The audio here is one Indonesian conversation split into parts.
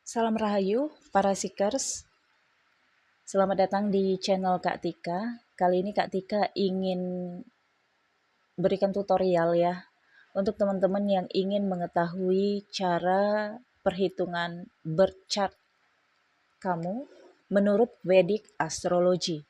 Salam Rahayu, para Seekers. Selamat datang di channel Kak Tika. Kali ini Kak Tika ingin berikan tutorial ya untuk teman-teman yang ingin mengetahui cara perhitungan birth chart kamu menurut Vedic Astrology.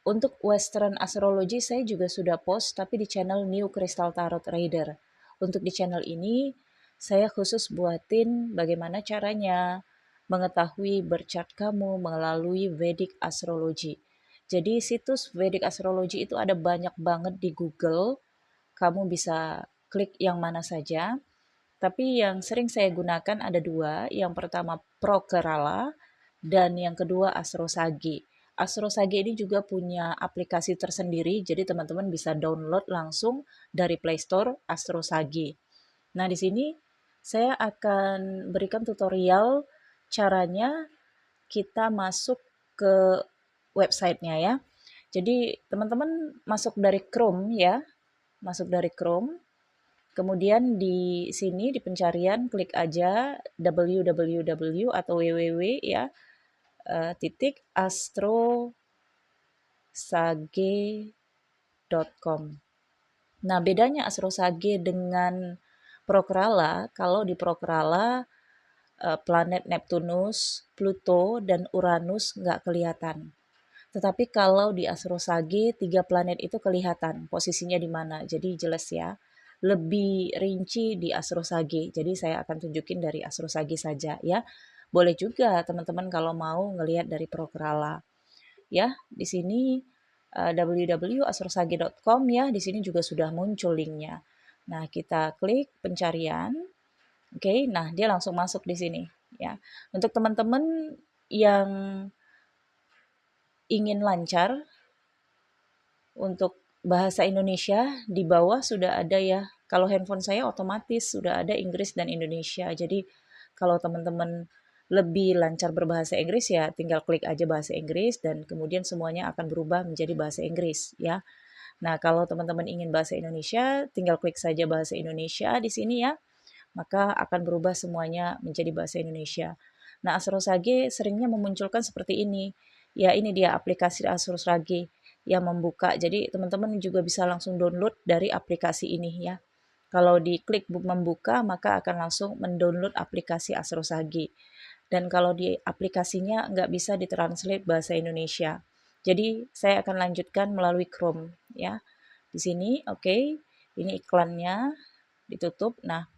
Untuk Western Astrology saya juga sudah post tapi di channel New Crystal Tarot Reader. Untuk di channel ini saya khusus buatin bagaimana caranya mengetahui birth chart kamu melalui Vedic Astrology. Jadi situs Vedic Astrology itu ada banyak banget di Google. Kamu bisa klik yang mana saja. Tapi yang sering saya gunakan ada dua. Yang pertama Prokerala dan yang kedua Astrosagi. Astrosagi ini juga punya aplikasi tersendiri, jadi teman-teman bisa download langsung dari Play Store Astrosagi. Nah, di sini saya akan berikan tutorial caranya kita masuk ke websitenya ya. Jadi teman-teman masuk dari Chrome ya, masuk dari Chrome. Kemudian di sini di pencarian klik aja www atau www ya, titik astrosage.com. Nah, bedanya Astrosage dengan Prokrala, kalau di Prokrala planet Neptunus, Pluto, dan Uranus nggak kelihatan. Tetapi kalau di Astrosage, 3 planet itu kelihatan posisinya di mana. Jadi jelas ya, lebih rinci di Astrosage. Jadi saya akan tunjukin dari Astrosage saja ya. Boleh juga teman-teman kalau mau ngelihat dari Prokrala. Ya, di sini www.astrosage.com ya, di sini juga sudah muncul linknya. Nah, kita klik pencarian. Oke, nah dia langsung masuk di sini ya. Untuk teman-teman yang ingin lancar untuk bahasa Indonesia, di bawah sudah ada ya. Kalau handphone saya otomatis sudah ada Inggris dan Indonesia. Jadi kalau teman-teman lebih lancar berbahasa Inggris ya tinggal klik aja bahasa Inggris dan kemudian semuanya akan berubah menjadi bahasa Inggris ya. Nah, kalau teman-teman ingin bahasa Indonesia, tinggal klik saja bahasa Indonesia di sini ya. Maka akan berubah semuanya menjadi bahasa Indonesia. Nah, Astrosage seringnya memunculkan seperti ini. Ya, ini dia aplikasi Astrosage yang membuka. Jadi, teman-teman juga bisa langsung download dari aplikasi ini ya. Kalau diklik membuka, maka akan langsung mendownload aplikasi Astrosage. Dan kalau di aplikasinya nggak bisa ditranslate bahasa Indonesia. Jadi, saya akan lanjutkan melalui Chrome ya. Di sini, oke, ini iklannya ditutup. Nah,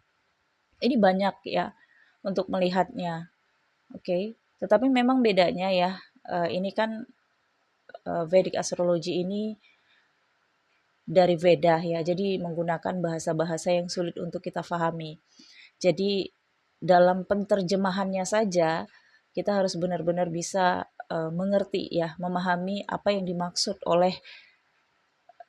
ini banyak ya untuk melihatnya. Oke, tetapi memang bedanya ya, ini kan Vedic Astrology ini dari Veda ya, jadi menggunakan bahasa-bahasa yang sulit untuk kita pahami. Jadi dalam penterjemahannya saja kita harus benar-benar bisa mengerti ya, memahami apa yang dimaksud oleh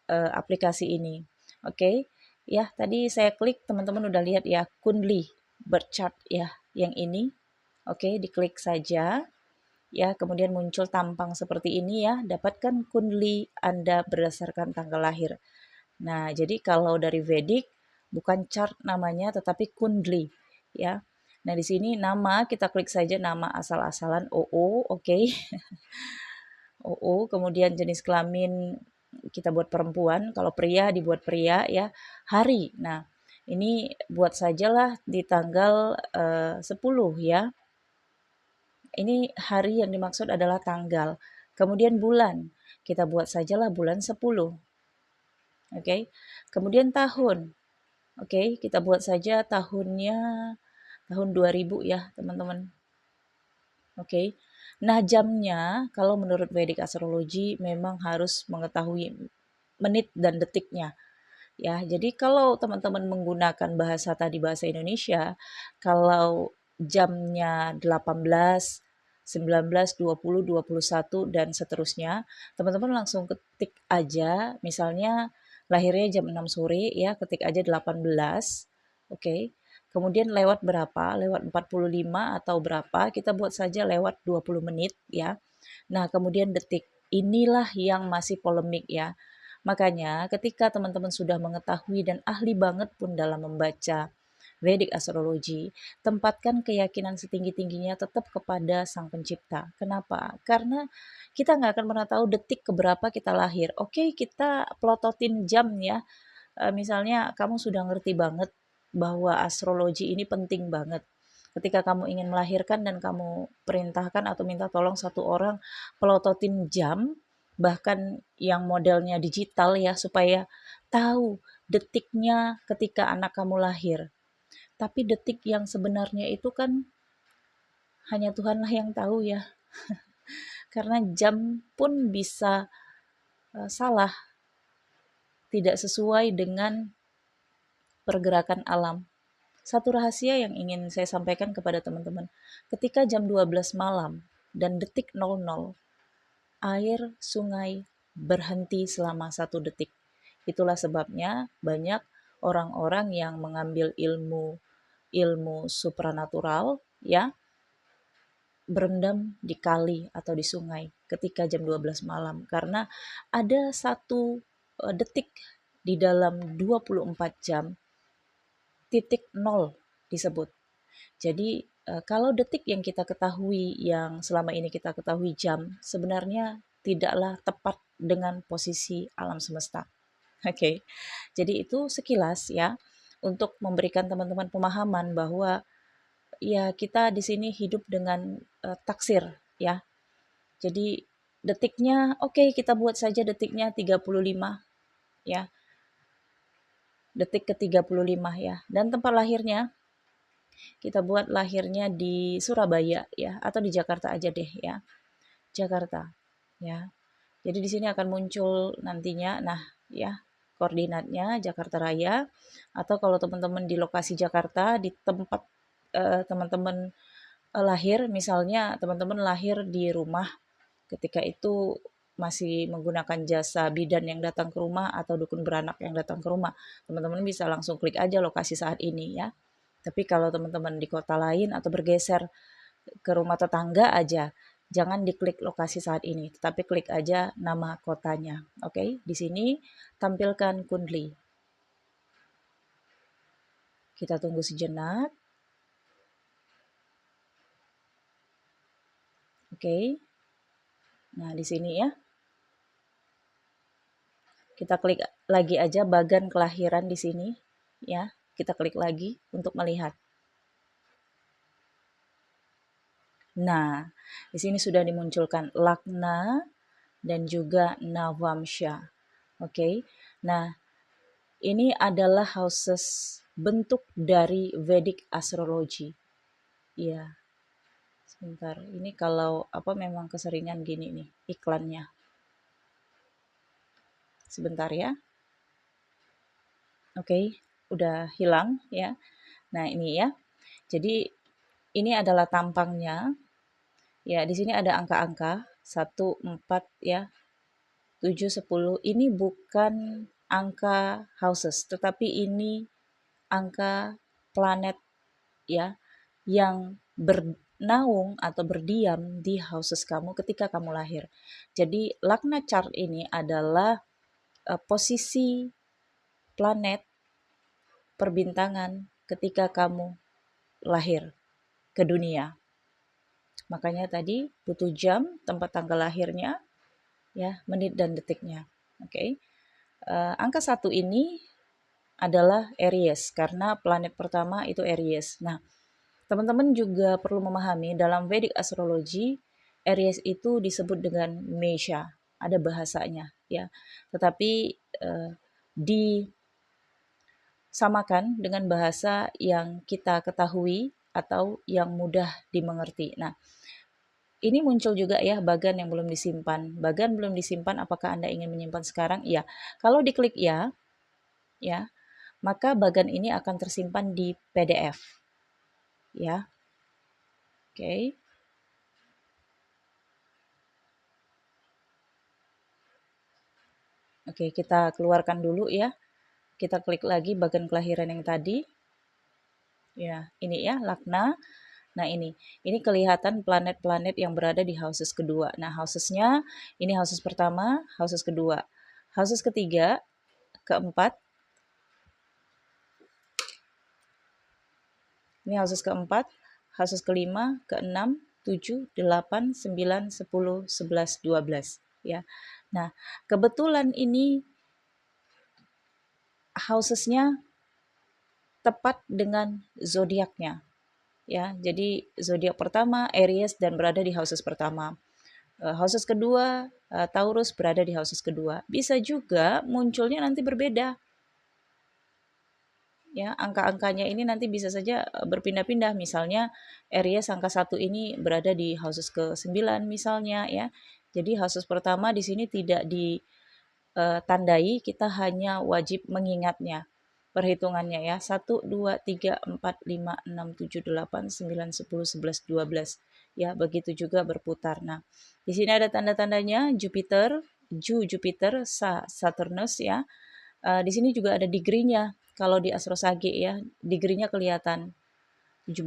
aplikasi ini. Oke, ya tadi saya klik teman-teman udah lihat ya Kundli birth chart ya yang ini. Oke, diklik saja ya, kemudian muncul tampang seperti ini ya. Dapatkan Kundli Anda berdasarkan tanggal lahir. Nah, jadi kalau dari Vedic bukan chart namanya tetapi Kundli ya. Nah, di sini nama kita klik saja nama asal-asalan OO, oke. OO, kemudian jenis kelamin kita buat perempuan, kalau pria dibuat pria ya. Hari. Nah, ini buat sajalah di tanggal 10 ya. Ini hari yang dimaksud adalah tanggal. Kemudian bulan. Kita buat sajalah bulan 10. Oke. Kemudian tahun. Oke, kita buat saja tahunnya tahun 2000 ya, teman-teman. Oke. Nah, jamnya kalau menurut Vedic Astrology memang harus mengetahui menit dan detiknya. Ya, jadi kalau teman-teman menggunakan bahasa tadi bahasa Indonesia, kalau jamnya 18, 19, 20, 21 dan seterusnya, teman-teman langsung ketik aja, misalnya lahirnya jam 6 sore ya, ketik aja 18. Oke. Kemudian lewat berapa? Lewat 45 atau berapa? Kita buat saja lewat 20 menit ya. Nah, kemudian detik. Inilah yang masih polemik ya. Makanya ketika teman-teman sudah mengetahui dan ahli banget pun dalam membaca Vedic Astrology, tempatkan keyakinan setinggi-tingginya tetap kepada Sang Pencipta. Kenapa? Karena kita nggak akan pernah tahu detik keberapa kita lahir. Oke, kita plototin jam ya. Misalnya kamu sudah ngerti banget bahwa astrologi ini penting banget. Ketika kamu ingin melahirkan dan kamu perintahkan atau minta tolong satu orang pelototin jam, bahkan yang modelnya digital ya, supaya tahu detiknya ketika anak kamu lahir. Tapi detik yang sebenarnya itu kan hanya Tuhanlah yang tahu ya. Karena jam pun bisa salah, tidak sesuai dengan pergerakan alam. Satu rahasia yang ingin saya sampaikan kepada teman-teman. Ketika jam 12 malam dan detik 00, air sungai berhenti selama 1 detik. Itulah sebabnya banyak orang-orang yang mengambil ilmu supranatural ya, berendam di kali atau di sungai ketika jam 12 malam karena ada 1 detik di dalam 24 jam titik 0 disebut. Jadi kalau detik yang kita ketahui, yang selama ini kita ketahui jam, sebenarnya tidaklah tepat dengan posisi alam semesta. Oke, jadi itu sekilas ya untuk memberikan teman-teman pemahaman bahwa ya kita di sini hidup dengan taksir ya. Jadi detiknya oke, kita buat saja detiknya 35 ya. Detik ke 35 ya. Dan tempat lahirnya kita buat lahirnya di Surabaya ya atau di Jakarta aja deh ya. Jakarta ya. Jadi di sini akan muncul nantinya nah ya koordinatnya Jakarta Raya atau kalau teman-teman di lokasi Jakarta di tempat teman-teman lahir misalnya teman-teman lahir di rumah ketika itu masih menggunakan jasa bidan yang datang ke rumah atau dukun beranak yang datang ke rumah, teman-teman bisa langsung klik aja lokasi saat ini ya. Tapi kalau teman-teman di kota lain atau bergeser ke rumah tetangga aja, jangan diklik lokasi saat ini, tetapi klik aja nama kotanya. Oke, di sini tampilkan kundli. Kita tunggu sejenak. Oke. Nah, di sini ya. Kita klik lagi aja bagan kelahiran di sini ya. Kita klik lagi untuk melihat. Nah, di sini sudah dimunculkan Lagna dan juga Navamsha. Oke. Nah, ini adalah houses bentuk dari Vedic Astrology. Ya, sebentar. Ini kalau apa memang keseringan gini nih iklannya. Sebentar ya. Oke, udah hilang ya. Nah, ini ya. Jadi ini adalah tampangnya. Ya, di sini ada angka-angka 1, 4 ya, 7, 10. Ini bukan angka houses, tetapi ini angka planet ya yang bernaung atau berdiam di houses kamu ketika kamu lahir. Jadi Lagna chart ini adalah posisi planet perbintangan ketika kamu lahir ke dunia. Makanya tadi butuh jam, tempat tanggal lahirnya, ya, menit dan detiknya. Oke. Angka 1 ini adalah Aries karena planet pertama itu Aries. Nah, teman-teman juga perlu memahami dalam Vedic Astrology Aries itu disebut dengan Mesha, ada bahasanya ya. Tetapi disamakan dengan bahasa yang kita ketahui atau yang mudah dimengerti. Nah, ini muncul juga ya bagan yang belum disimpan. Bagan belum disimpan, apakah Anda ingin menyimpan sekarang? Iya. Kalau diklik ya, ya, maka bagan ini akan tersimpan di PDF. Ya. Oke. Oke, kita keluarkan dulu ya. Kita klik lagi bagan kelahiran yang tadi. Ya, ini ya, Lagna. Nah, ini kelihatan planet-planet yang berada di houses kedua. Nah, housesnya ini houses pertama, houses kedua. Houses ketiga, keempat, Ini houses keempat, houses kelima, keenam, 7, 8, 9, 10, 11, 12 ya. Nah, kebetulan ini housesnya tepat dengan zodiaknya ya. Jadi zodiak pertama Aries dan berada di houses pertama. Houses kedua Taurus berada di houses kedua. Bisa juga munculnya nanti berbeda. Ya, angka-angkanya ini nanti bisa saja berpindah-pindah. Misalnya Aries angka 1 ini berada di houses ke-9 misalnya ya. Jadi houses pertama di sini tidak ditandai, kita hanya wajib mengingatnya. Perhitungannya ya, 1, 2, 3, 4, 5, 6, 7, 8, 9, 10, 11, 12. Ya, begitu juga berputar. Nah, di sini ada tanda-tandanya Jupiter, Jupiter, Saturnus ya. Di sini juga ada degree-nya. Kalau di astrosage ya, degree-nya kelihatan 17,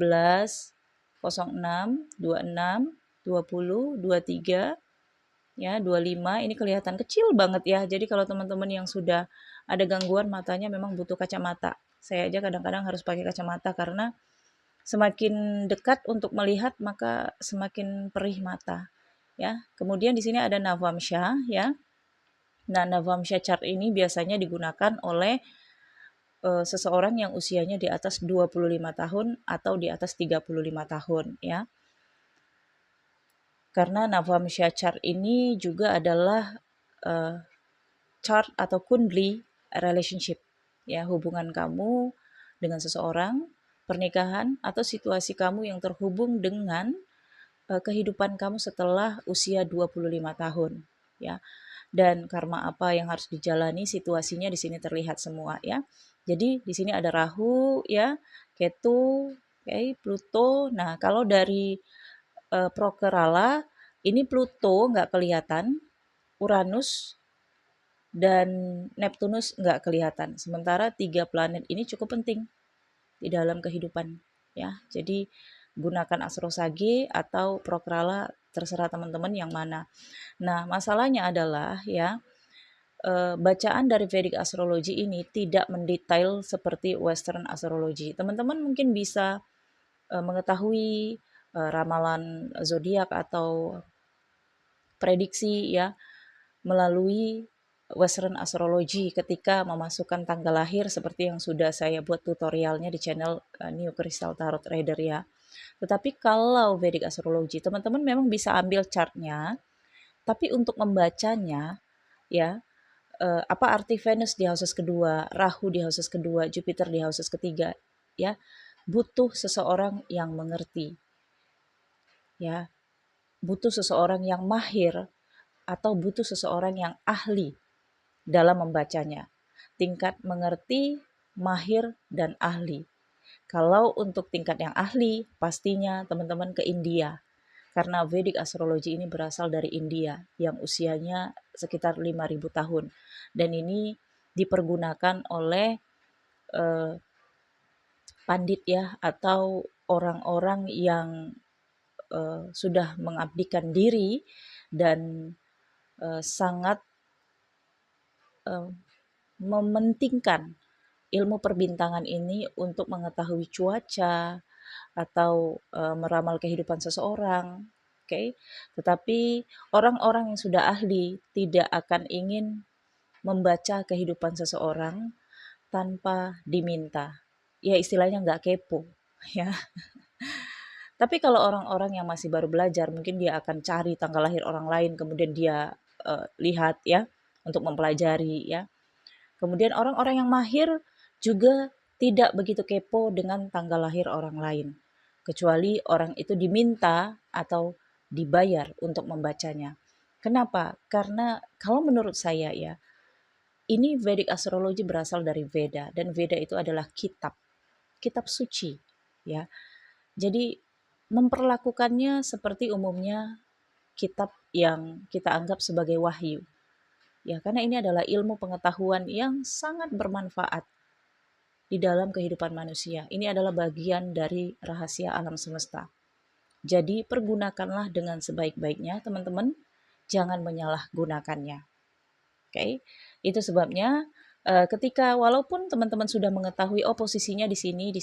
06, 26, 20, 23, ya 25 ini kelihatan kecil banget ya. Jadi kalau teman-teman yang sudah ada gangguan matanya memang butuh kacamata. Saya aja kadang-kadang harus pakai kacamata karena semakin dekat untuk melihat maka semakin perih mata ya. Kemudian di sini ada Navamsha ya. Nah, Navamsha chart ini biasanya digunakan oleh seseorang yang usianya di atas 25 tahun atau di atas 35 tahun ya. Karena Navamsha chart ini juga adalah chart atau kundli relationship ya, hubungan kamu dengan seseorang, pernikahan atau situasi kamu yang terhubung dengan kehidupan kamu setelah usia 25 tahun ya. Dan karma apa yang harus dijalani, situasinya di sini terlihat semua ya. Jadi di sini ada Rahu ya, Ketu, okay, Pluto. Nah, kalau dari Prokerala ini Pluto nggak kelihatan, Uranus dan Neptunus nggak kelihatan. Sementara 3 planet ini cukup penting di dalam kehidupan ya. Jadi gunakan astrosage atau Prokrala terserah teman-teman yang mana. Nah, masalahnya adalah ya bacaan dari Vedic Astrology ini tidak mendetail seperti Western Astrology. Teman-teman mungkin bisa mengetahui ramalan zodiak atau prediksi ya melalui Western Astrology ketika memasukkan tanggal lahir seperti yang sudah saya buat tutorialnya di channel New Crystal Tarot Reader ya. Tetapi kalau Vedic Astrology, teman-teman memang bisa ambil chartnya, tapi untuk membacanya ya, apa arti Venus di houses kedua, Rahu di houses kedua, Jupiter di houses ketiga, ya butuh seseorang yang mengerti, ya butuh seseorang yang mahir atau butuh seseorang yang ahli dalam membacanya. Tingkat mengerti, mahir, dan ahli. Kalau untuk tingkat yang ahli, pastinya teman-teman ke India. Karena Vedic Astrology ini berasal dari India yang usianya sekitar 5.000 tahun. Dan ini dipergunakan oleh eh, pandit ya atau orang-orang yang sudah mengabdikan diri dan sangat eh, mementingkan ilmu perbintangan ini untuk mengetahui cuaca atau meramal kehidupan seseorang. Oke, okay? Tetapi orang-orang yang sudah ahli tidak akan ingin membaca kehidupan seseorang tanpa diminta. Ya istilahnya nggak kepo, ya. Tapi kalau orang-orang yang masih baru belajar, mungkin dia akan cari tanggal lahir orang lain, kemudian dia lihat ya untuk mempelajari ya. Kemudian orang-orang yang mahir juga tidak begitu kepo dengan tanggal lahir orang lain, kecuali orang itu diminta atau dibayar untuk membacanya. Kenapa? Karena kalau menurut saya ya, ini Vedic Astrology berasal dari Veda dan Veda itu adalah kitab, kitab suci, ya. Jadi memperlakukannya seperti umumnya kitab yang kita anggap sebagai wahyu. Ya, karena ini adalah ilmu pengetahuan yang sangat bermanfaat di dalam kehidupan manusia. Ini adalah bagian dari rahasia alam semesta. Jadi pergunakanlah dengan sebaik-baiknya, teman-teman. Jangan menyalahgunakannya. Oke, okay? Itu sebabnya ketika walaupun teman-teman sudah mengetahui posisinya di sini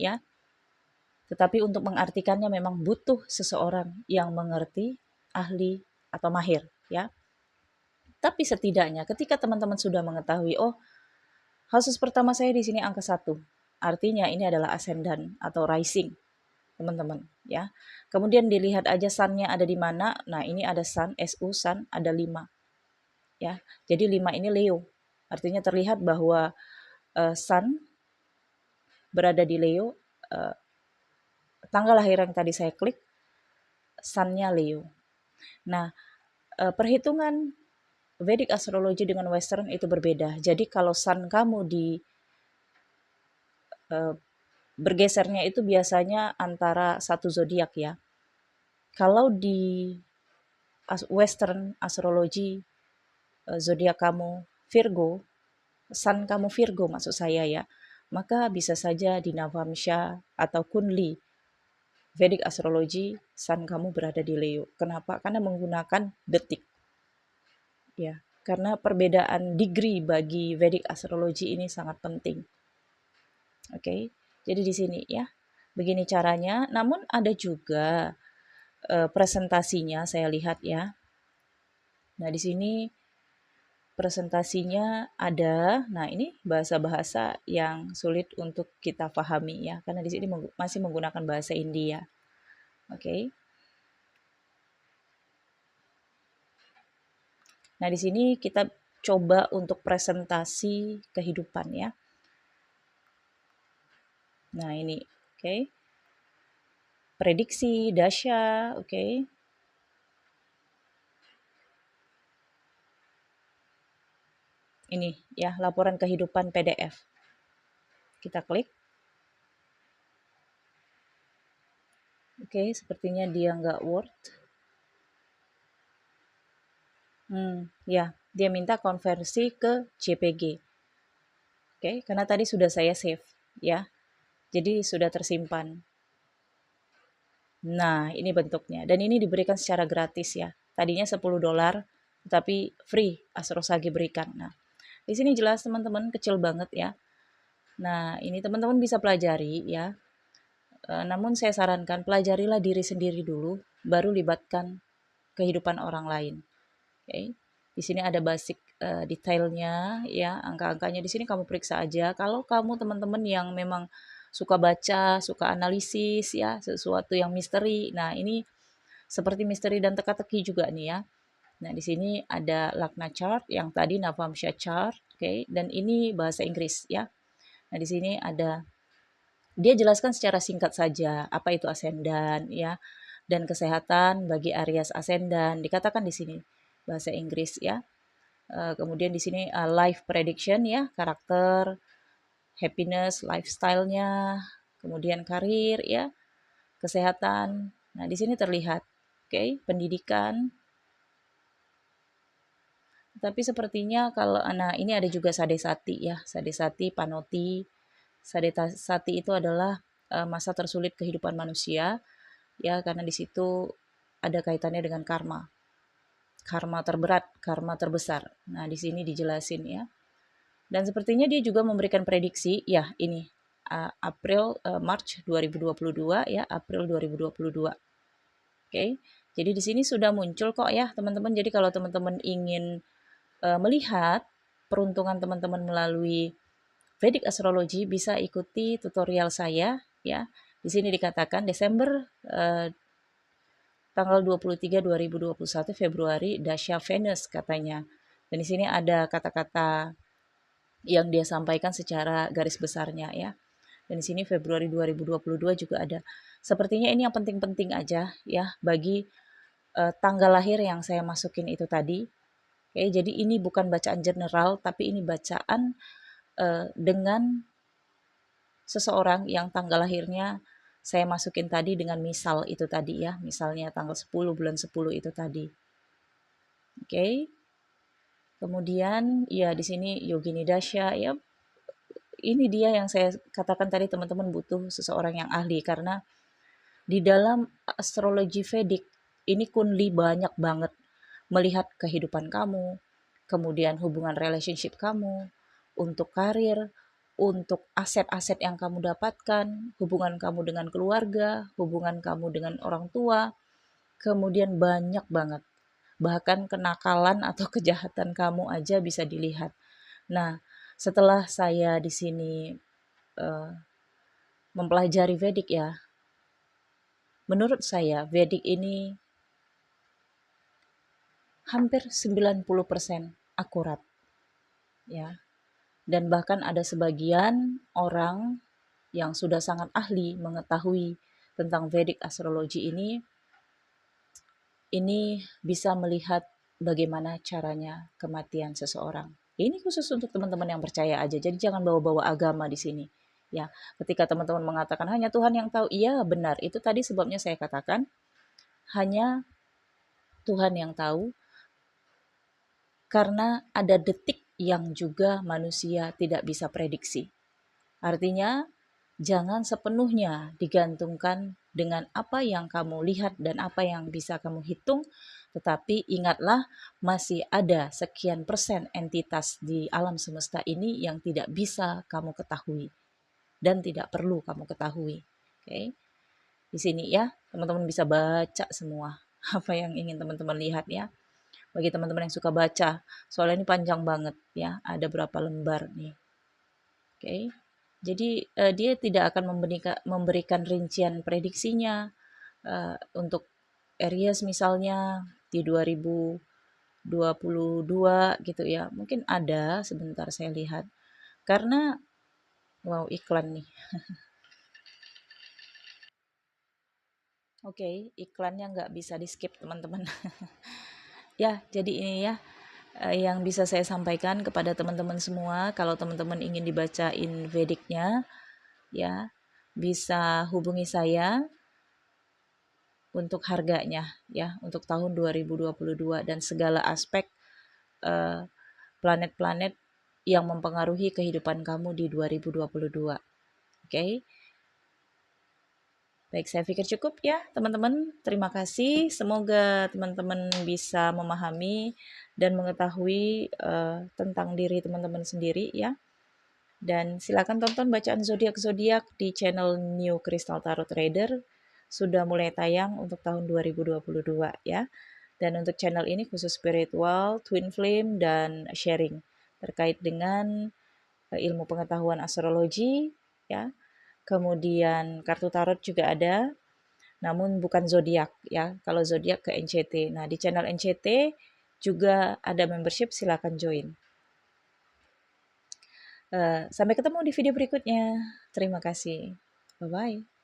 ya, Tetapi untuk mengartikannya memang butuh seseorang yang mengerti, ahli, atau mahir, ya. Tapi setidaknya ketika teman-teman sudah mengetahui, oh, kasus pertama saya di sini angka 1, artinya ini adalah ascendant atau rising, teman-teman, ya. Kemudian dilihat aja sun-nya ada di mana. Nah, ini ada sun, SU sun ada 5, ya. Jadi 5 ini Leo. Artinya terlihat bahwa sun berada di Leo, tanggal lahir yang tadi saya klik, sun-nya Leo. Nah, perhitungan Vedic astrologi dengan Western itu berbeda. Jadi kalau sun kamu di bergesernya itu biasanya antara satu zodiak, ya. Kalau di Western astrologi, zodiak kamu Virgo, sun kamu Virgo maksud saya, ya, maka bisa saja di Navamsha atau Kundli Vedic astrologi sun kamu berada di Leo. Kenapa? Karena menggunakan detik, ya. Karena perbedaan degree bagi Vedic astrologi ini sangat penting. Oke. Jadi di sini, ya. Begini caranya. Namun ada juga presentasinya saya lihat, ya. Nah, di sini presentasinya ada. Nah, ini bahasa-bahasa yang sulit untuk kita pahami, ya, karena di sini masih menggunakan bahasa India. Oke. Nah, di sini kita coba untuk presentasi kehidupan, ya. Nah, ini, oke. Prediksi dasya, oke. Ini, ya, laporan kehidupan PDF. Kita klik. Oke, sepertinya dia nggak worth. Ya, dia minta konversi ke JPG. Oke, karena tadi sudah saya save, ya. Jadi sudah tersimpan. Nah, ini bentuknya. Dan ini diberikan secara gratis, ya. Tadinya $10, tapi free Astrosagi berikan. Nah, di sini jelas teman-teman, kecil banget, ya. Nah, ini teman-teman bisa pelajari, ya. Namun saya sarankan pelajarilah diri sendiri dulu, baru libatkan kehidupan orang lain. Oke. Di sini ada basic detailnya, ya, angka-angkanya di sini kamu periksa aja. Kalau kamu teman-teman yang memang suka baca, suka analisis, ya, sesuatu yang misteri. Nah, ini seperti misteri dan teka-teki juga nih, ya. Nah, di sini ada Lagna chart yang tadi Navamsha chart, oke, dan ini bahasa Inggris, ya. Nah, di sini ada dia jelaskan secara singkat saja apa itu ascendant, ya, dan kesehatan bagi Aries ascendant dikatakan di sini bahasa Inggris, ya. Kemudian di sini life prediction, ya, karakter, happiness, lifestyle-nya, kemudian karir, ya, kesehatan. Nah, di sini terlihat, oke, pendidikan. Tapi sepertinya kalau ini ada juga sadesati, ya, sadesati, panoti. Sadesati itu adalah masa tersulit kehidupan manusia, ya, karena di situ ada kaitannya dengan karma. Karma terberat, karma terbesar. Nah, di sini dijelasin, ya. Dan sepertinya dia juga memberikan prediksi, ya, ini March 2022, ya, April 2022. Oke. Jadi di sini sudah muncul kok, ya, teman-teman. Jadi kalau teman-teman ingin melihat peruntungan teman-teman melalui Vedic Astrology, bisa ikuti tutorial saya, ya. Di sini dikatakan Desember tanggal 23 2021 Februari Dasya Venus katanya. Dan di sini ada kata-kata yang dia sampaikan secara garis besarnya, ya. Dan di sini Februari 2022 juga ada. Sepertinya ini yang penting-penting aja, ya, bagi tanggal lahir yang saya masukin itu tadi. Oke, jadi ini bukan bacaan general, tapi ini bacaan dengan seseorang yang tanggal lahirnya saya masukin tadi dengan misal itu tadi, ya. Misalnya tanggal 10 bulan 10 itu tadi. Oke. Kemudian, ya, di sini Yogini Dasya, ya. Ini dia yang saya katakan tadi, teman-teman butuh seseorang yang ahli, karena di dalam astrologi Vedic ini Kundli banyak banget melihat kehidupan kamu, kemudian hubungan relationship kamu, untuk karir, untuk aset-aset yang kamu dapatkan, hubungan kamu dengan keluarga, hubungan kamu dengan orang tua, kemudian banyak banget. Bahkan kenakalan atau kejahatan kamu aja bisa dilihat. Nah, setelah saya di sini uh, mempelajari Vedic ya, menurut saya Vedic ini hampir 90% akurat ya. Dan bahkan ada sebagian orang yang sudah sangat ahli mengetahui tentang Vedic astrologi ini bisa melihat bagaimana caranya kematian seseorang. Ini khusus untuk teman-teman yang percaya aja. Jadi jangan bawa-bawa agama di sini. Ya, ketika teman-teman mengatakan hanya Tuhan yang tahu, iya benar. Itu tadi sebabnya saya katakan hanya Tuhan yang tahu, karena ada detik yang juga manusia tidak bisa prediksi. Artinya, jangan sepenuhnya digantungkan dengan apa yang kamu lihat dan apa yang bisa kamu hitung, tetapi ingatlah masih ada sekian persen entitas di alam semesta ini yang tidak bisa kamu ketahui dan tidak perlu kamu ketahui. Oke. Di sini ya, teman-teman bisa baca semua apa yang ingin teman-teman lihat ya. Bagi teman-teman yang suka baca, soalnya ini panjang banget ya, ada berapa lembar nih. Oke. Jadi dia tidak akan memberikan rincian prediksinya untuk Aries misalnya di 2022 gitu ya. Mungkin ada, sebentar saya lihat. Karena wow, iklan nih. Oke, iklannya nggak bisa di skip teman-teman. Ya, jadi ini ya yang bisa saya sampaikan kepada teman-teman semua. Kalau teman-teman ingin dibacain Vedicnya, ya bisa hubungi saya untuk harganya ya untuk tahun 2022 dan segala aspek planet-planet yang mempengaruhi kehidupan kamu di 2022. Oke. Baik, saya pikir cukup ya, teman-teman. Terima kasih. Semoga teman-teman bisa memahami dan mengetahui tentang diri teman-teman sendiri ya. Dan silakan tonton bacaan zodiak-zodiak di channel New Crystal Tarot Trader. Sudah mulai tayang untuk tahun 2022 ya. Dan untuk channel ini khusus spiritual, twin flame, dan sharing terkait dengan ilmu pengetahuan astrologi ya. Kemudian kartu tarot juga ada, namun bukan zodiak ya. Kalau zodiak ke NCT. Nah, di channel NCT juga ada membership, silakan join. Sampai ketemu di video berikutnya. Terima kasih. Bye-bye.